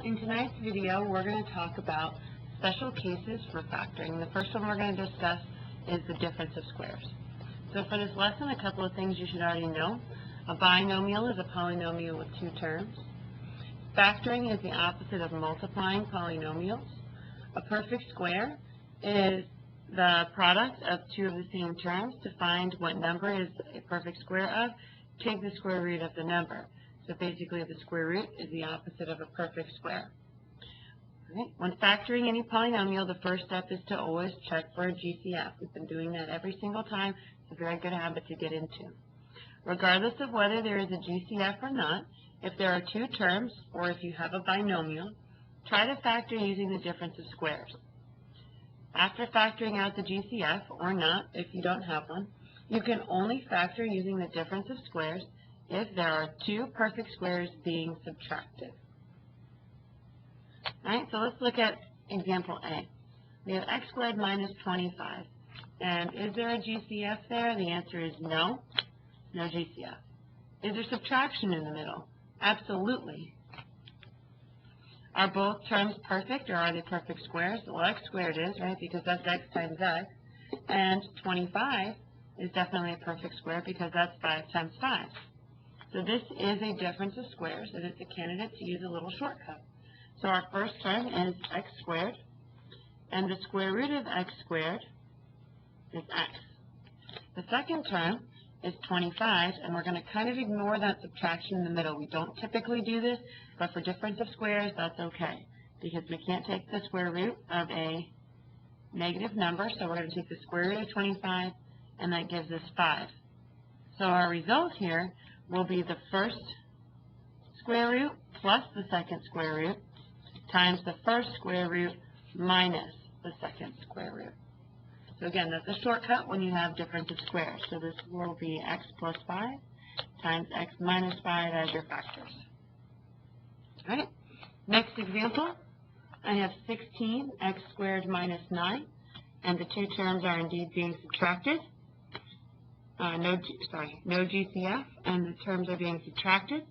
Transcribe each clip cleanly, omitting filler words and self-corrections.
In tonight's video, we're going to talk about special cases for factoring. The first one we're going to discuss is the difference of squares. So for this lesson, a couple of things you should already know. A binomial is a polynomial with two terms. Factoring is the opposite of multiplying polynomials. A perfect square is the product of two of the same terms. To find what number is a perfect square of, take the square root of the number. So basically the square root is the opposite of a perfect square. Right. When factoring any polynomial, the first step is to always check for a GCF. We've been doing that every single time. It's a very good habit to get into. Regardless of whether there is a GCF or not, if there are two terms or if you have a binomial, try to factor using the difference of squares. After factoring out the GCF, or not, if you don't have one, you can only factor using the difference of squares if there are two perfect squares being subtracted. Alright, so let's look at example A. We have x squared minus 25. And is there a GCF there? The answer is no. No GCF. Is there subtraction in the middle? Absolutely. Are both terms perfect, or are they perfect squares? Well, x squared is, right, because that's x times x. And 25 is definitely a perfect square because that's 5 times 5. So this is a difference of squares, and it's a candidate to use a little shortcut. So our first term is x squared, and the square root of x squared is x. The second term is 25, and we're going to kind of ignore that subtraction in the middle. We don't typically do this, but for difference of squares, that's okay, because we can't take the square root of a negative number, so we're going to take the square root of 25, and that gives us 5. So our result here will be the first square root plus the second square root times the first square root minus the second square root. So again, that's a shortcut when you have difference of squares. So this will be x plus 5 times x minus 5 as your factors. All right. Next example, I have 16x squared minus 9, and the two terms are indeed being subtracted. No GCF, and the terms are being subtracted.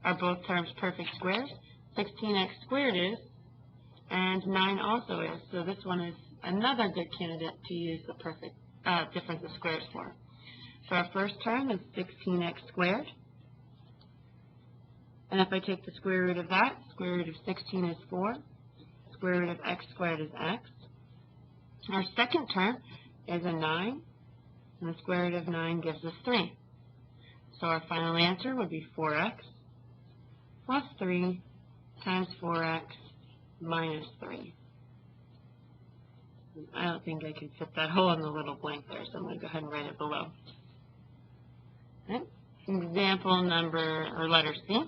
Are both terms perfect squares? 16x squared is, and 9 also is. So this one is another good candidate to use the perfect difference of squares for. So our first term is 16x squared. And if I take the square root of that, square root of 16 is 4. Square root of x squared is x. Our second term is a 9. And the square root of 9 gives us 3. So our final answer would be 4x plus 3 times 4x minus 3. I don't think I can fit that hole in the little blank there, so I'm going to go ahead and write it below. Okay. Example number, or letter C.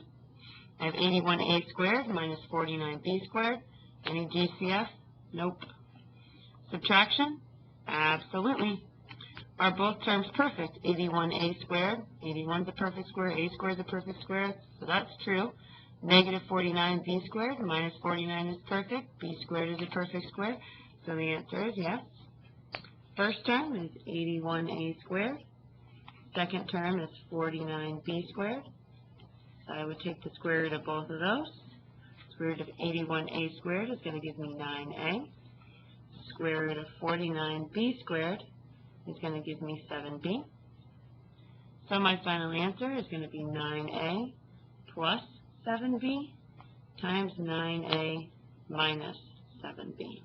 I have 81a squared minus 49b squared. Any GCF? Nope. Subtraction? Absolutely. Are both terms perfect? 81a squared, 81 is a perfect square, a squared is a perfect square, so that's true. Negative 49b squared minus 49 is perfect, b squared is a perfect square, so the answer is yes. First term is 81a squared. Second term is 49b squared. So I would take the square root of both of those. Square root of 81a squared is going to give me 9a. Square root of 49b squared is going to give me 7b. So my final answer is going to be 9a plus 7b times 9a minus 7b.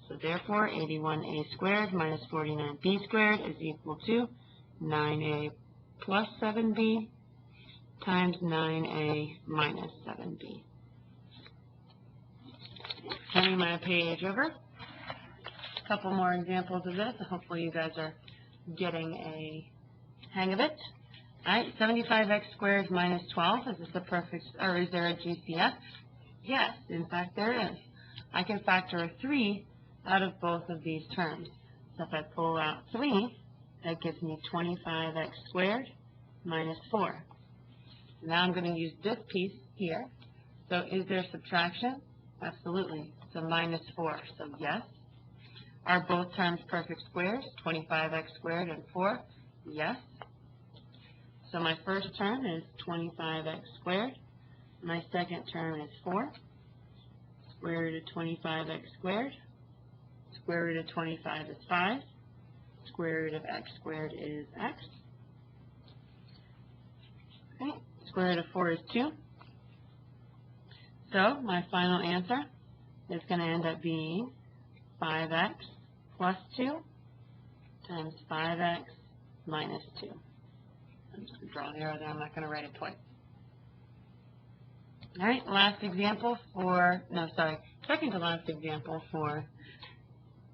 So therefore, 81a squared minus 49b squared is equal to 9a plus 7b times 9a minus 7b. Turning my page over. Couple more examples of this. Hopefully you guys are getting a hang of it. Alright, 75x squared minus 12. Is this a perfect, or is there a GCF? Yes, in fact there is. I can factor a 3 out of both of these terms. So if I pull out 3, that gives me 25x squared minus 4. Now I'm going to use this piece here. So is there subtraction? Absolutely. So minus 4. So yes. Are both terms perfect squares? 25x squared and 4? Yes. So my first term is 25x squared. My second term is 4. Square root of 25x squared. Square root of 25 is 5. Square root of x squared is x. Okay. Square root of 4 is 2. So my final answer is going to end up being 5x plus 2 times 5x minus 2. I'm just going to draw an arrow there. I'm not going to write it twice. All right, second to last example for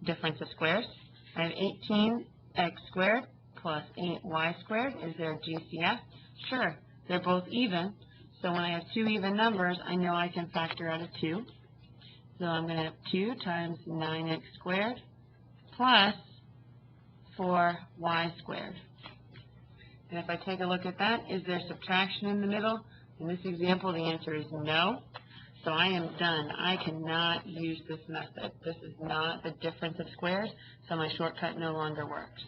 difference of squares. I have 18x squared plus 8y squared. Is there a GCF? Sure, they're both even. So when I have two even numbers, I know I can factor out a 2. So I'm going to have 2 times 9x squared plus 4y squared. And if I take a look at that, is there subtraction in the middle? In this example, the answer is no. So I am done. I cannot use this method. This is not the difference of squares, so my shortcut no longer works.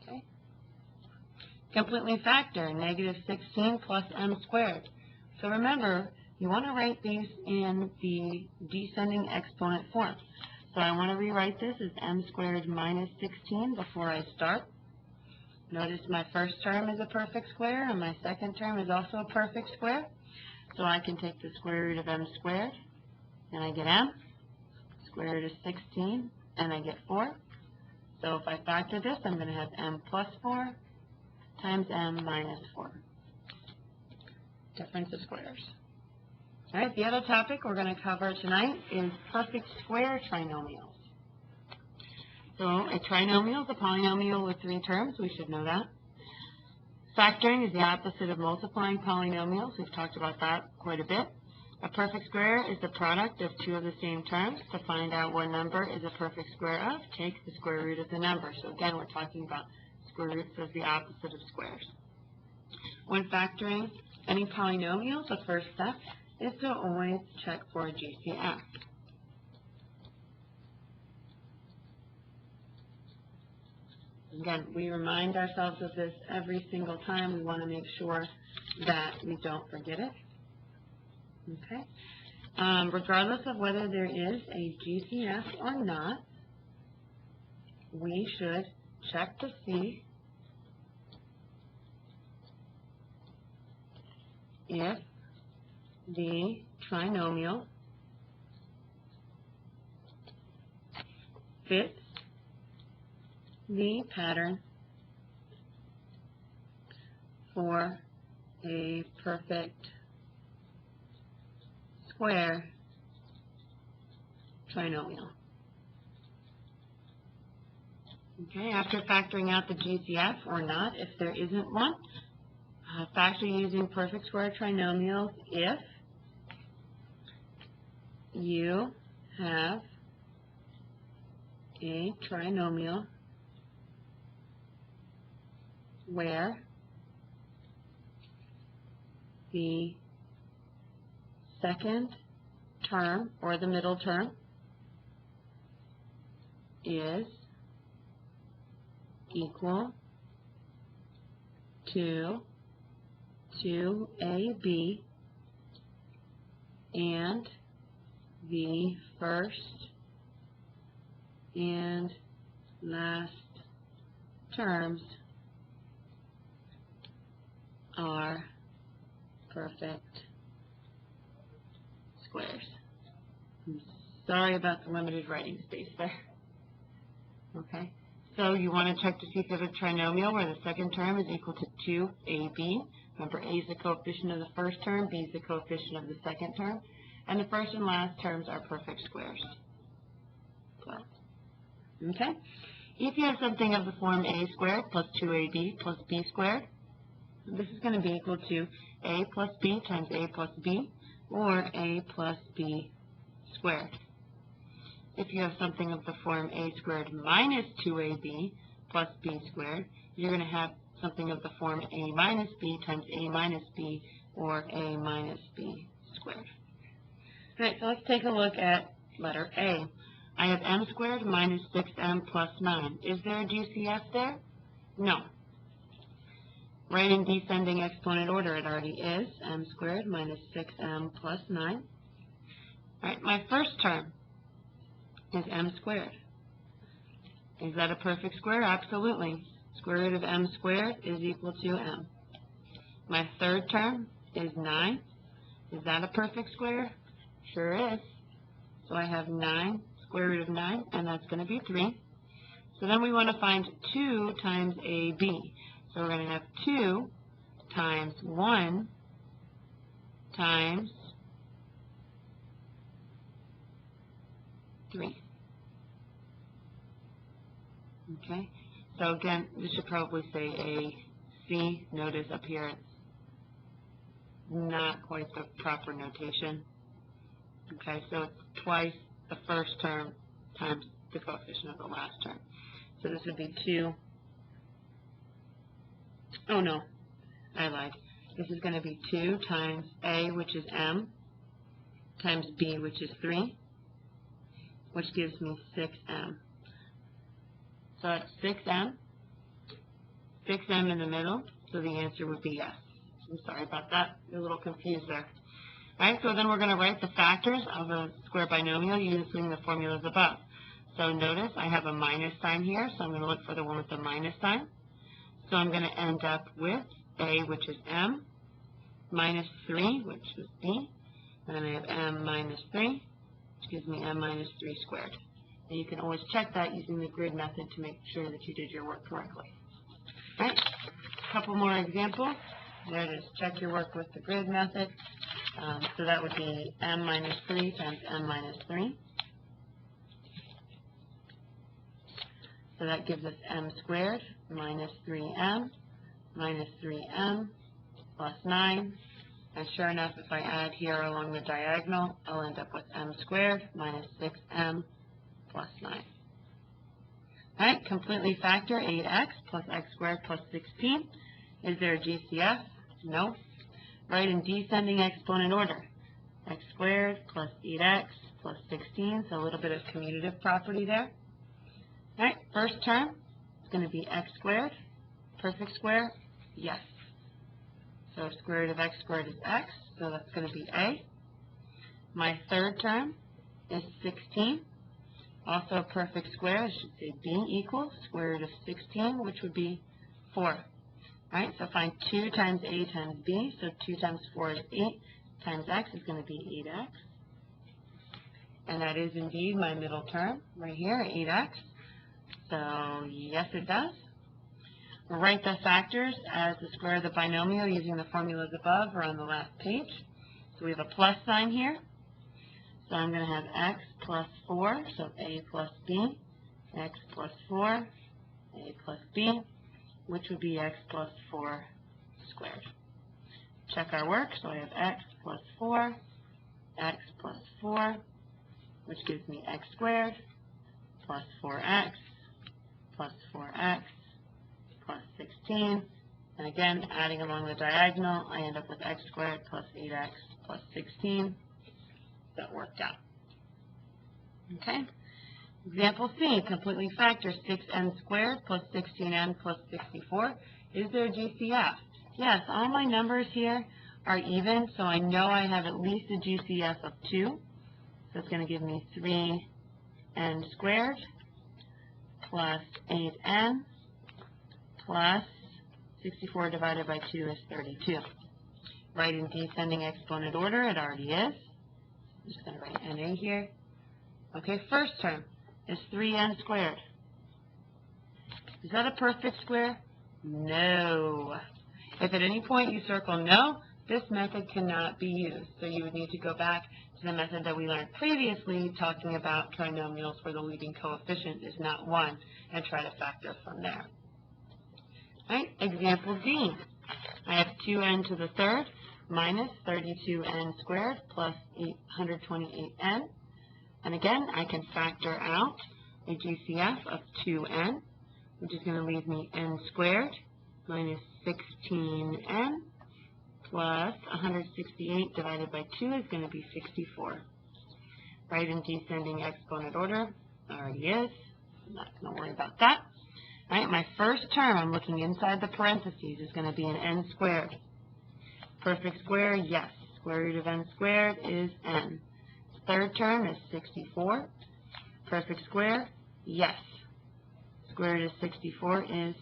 Okay. Completely factor, negative 16 plus m squared. So remember, you want to write these in the descending exponent form. So I want to rewrite this as m squared minus 16 before I start. Notice my first term is a perfect square, and my second term is also a perfect square. So I can take the square root of m squared, and I get m. Square root of 16, and I get 4. So if I factor this, I'm going to have m plus 4 times m minus 4. Difference of squares. All right, the other topic we're going to cover tonight is perfect square trinomials. So a trinomial is a polynomial with 3 terms. We should know that. Factoring is the opposite of multiplying polynomials. We've talked about that quite a bit. A perfect square is the product of 2 of the same terms. To find out what number is a perfect square of, take the square root of the number. So again, we're talking about square roots as the opposite of squares. When factoring any polynomial, the first step is to always check for a GCF. Again, we remind ourselves of this every single time. We want to make sure that we don't forget it. Okay. Regardless of whether there is a GCF or not, we should check to see if the trinomial fits the pattern for a perfect square trinomial. Okay, after factoring out the GCF or not, if there isn't one, factor using perfect square trinomials if you have a trinomial where the second term or the middle term is equal to 2ab and the first and last terms are perfect squares. I'm sorry about the limited writing space there. Okay, so you want to check to see if there's a trinomial where the second term is equal to 2ab. Remember, a is the coefficient of the first term, b is the coefficient of the second term, and the first and last terms are perfect squares. So, okay, if you have something of the form a squared plus 2ab plus b squared, this is going to be equal to a plus b times a plus b, or a plus b squared. If you have something of the form a squared minus 2ab plus b squared, you're going to have something of the form a minus b times a minus b, or a minus b squared. All right, so let's take a look at letter A. I have m squared minus 6m plus 9. Is there a GCF there? No. Write in descending exponent order. It already is. M squared minus 6m plus 9. All right, my first term is m squared. Is that a perfect square? Absolutely. Square root of m squared is equal to m. My third term is 9. Is that a perfect square? Sure is. So I have 9, square root of 9, and that's going to be 3. So then we want to find 2 times AB. So we're going to have 2 times 1 times 3. Okay, so again, this should probably say AC. Notice up here it's not quite the proper notation. Okay, so it's twice the first term times the coefficient of the last term. So this would be 2. Oh no, I lied. This is going to be 2 times A, which is m, times B, which is 3, which gives me 6m. So that's 6m in the middle, so the answer would be yes. I'm sorry about that. You're a little confused there. All right, so then we're going to write the factors of a square binomial using the formulas above. So notice I have a minus sign here, so I'm going to look for the one with the minus sign. So I'm going to end up with A, which is m, minus 3, which is b, and then I have m minus 3, which gives me m minus 3 squared. And you can always check that using the grid method to make sure that you did your work correctly. All right, a couple more examples. There it is. Check your work with the grid method. So that would be m minus 3 times m minus 3. So that gives us m squared minus 3m minus 3m plus 9. And sure enough, if I add here along the diagonal, I'll end up with m squared minus 6m plus 9. All right, completely factor 8x plus x squared plus 16. Is there a GCF? No. Write in descending exponent order. X squared plus 8x plus 16, so a little bit of commutative property there. All right, first term is going to be x squared. Perfect square? Yes. So square root of x squared is x, so that's going to be A. My third term is 16. Also a perfect square, I should say B equals square root of 16, which would be 4. All right, so find 2 times A times B, so 2 times 4 is 8, times x is going to be 8x. And that is indeed my middle term right here, 8x. So yes, it does. We'll write the factors as the square of the binomial using the formulas above or on the last page. So we have a plus sign here. So I'm going to have x plus 4, so a plus b, x plus 4, a plus b, which would be x plus 4 squared. Check our work. So I have x plus 4, x plus 4, which gives me x squared, plus 4x, plus 4x, plus 16. And again, adding along the diagonal, I end up with x squared plus 8x plus 16. That worked out. Okay. Example C, completely factor 6n squared plus 16n plus 64. Is there a GCF? Yes, all my numbers here are even, so I know I have at least a GCF of 2. So it's going to give me 3n squared plus 8n plus 64 divided by 2 is 32. Write in descending exponent order. It already is. I'm just going to write NA here. Okay, first term is 3n squared. Is that a perfect square? No. If at any point you circle no, this method cannot be used. So you would need to go back to the method that we learned previously, talking about trinomials where the leading coefficient is not 1, and try to factor from there. All right, example D. I have 2n to the third minus 32n squared plus 828n. And again, I can factor out a GCF of 2n, which is going to leave me n squared minus 16n plus 168 divided by 2 is going to be 64. Write in descending exponent order. Already is. I'm not going to worry about that. Right, my first term, I'm looking inside the parentheses, is going to be an n squared. Perfect square, yes. Square root of n squared is n. Third term is 64. Perfect square, yes. Square root of 64 is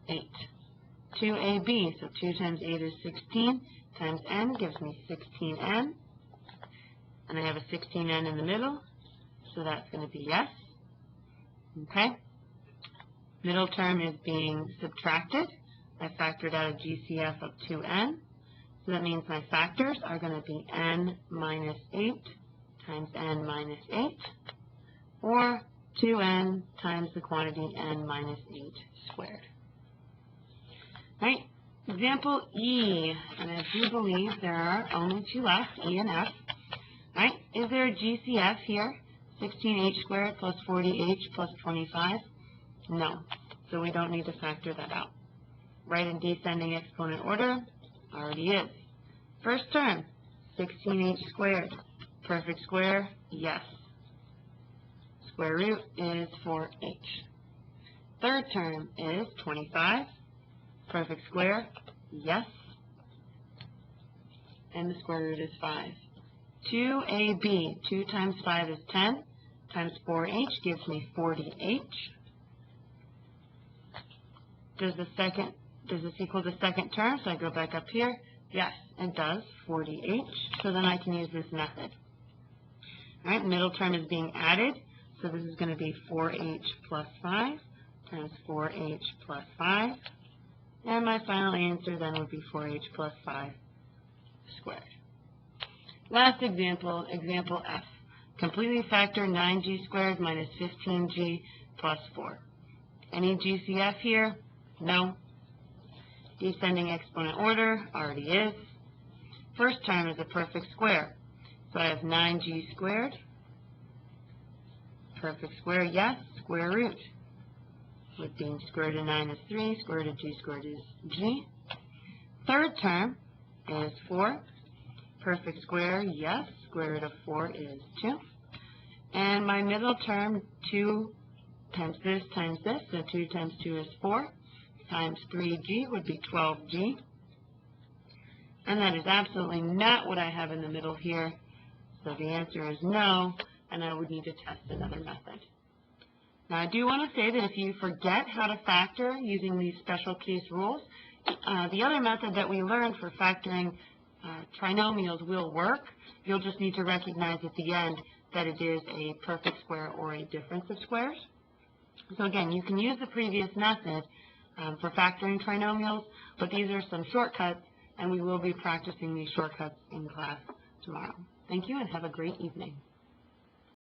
8. 2ab, so 2 times 8 is 16, times n gives me 16n. And I have a 16n in the middle, so that's going to be yes. Okay. Middle term is being subtracted. I factored out a GCF of 2n. So that means my factors are going to be n minus 8 times n minus 8, or 2n times the quantity n minus 8 squared. Right? Example E, and I do believe there are only two left, E and F. Right? Is there a GCF here? 16h squared plus 40h plus 25? No. So we don't need to factor that out. Right in descending exponent order? Already is. First term, 16h squared. Perfect square? Yes. Square root is 4h. Third term is 25. Perfect square? Yes. And the square root is 5. 2ab, 2 times 5 is 10, times 4h gives me 40h. Does this equal the second term? So I go back up here. Yes, it does, 40h. So then I can use this method. All right, middle term is being added. So this is going to be 4h plus 5 times 4h plus 5. And my final answer then would be 4h plus 5 squared. Last example, example F. Completely factor 9g squared minus 15g plus 4. Any GCF here? No. Descending exponent order already is. First term is a perfect square. So I have 9g squared. Perfect square, yes. Square root. With being square root of 9 is 3, square root of g squared is g. Third term is 4. Perfect square, yes. Square root of 4 is 2. And my middle term, 2 times this, so 2 times 2 is 4, times 3g would be 12g. And that is absolutely not what I have in the middle here. So the answer is no, and I would need to test another method. Now I do want to say that if you forget how to factor using these special case rules, the other method that we learned for factoring trinomials will work. You'll just need to recognize at the end that it is a perfect square or a difference of squares. So again, you can use the previous method for factoring trinomials, but these are some shortcuts, and we will be practicing these shortcuts in class tomorrow. Thank you, and have a great evening.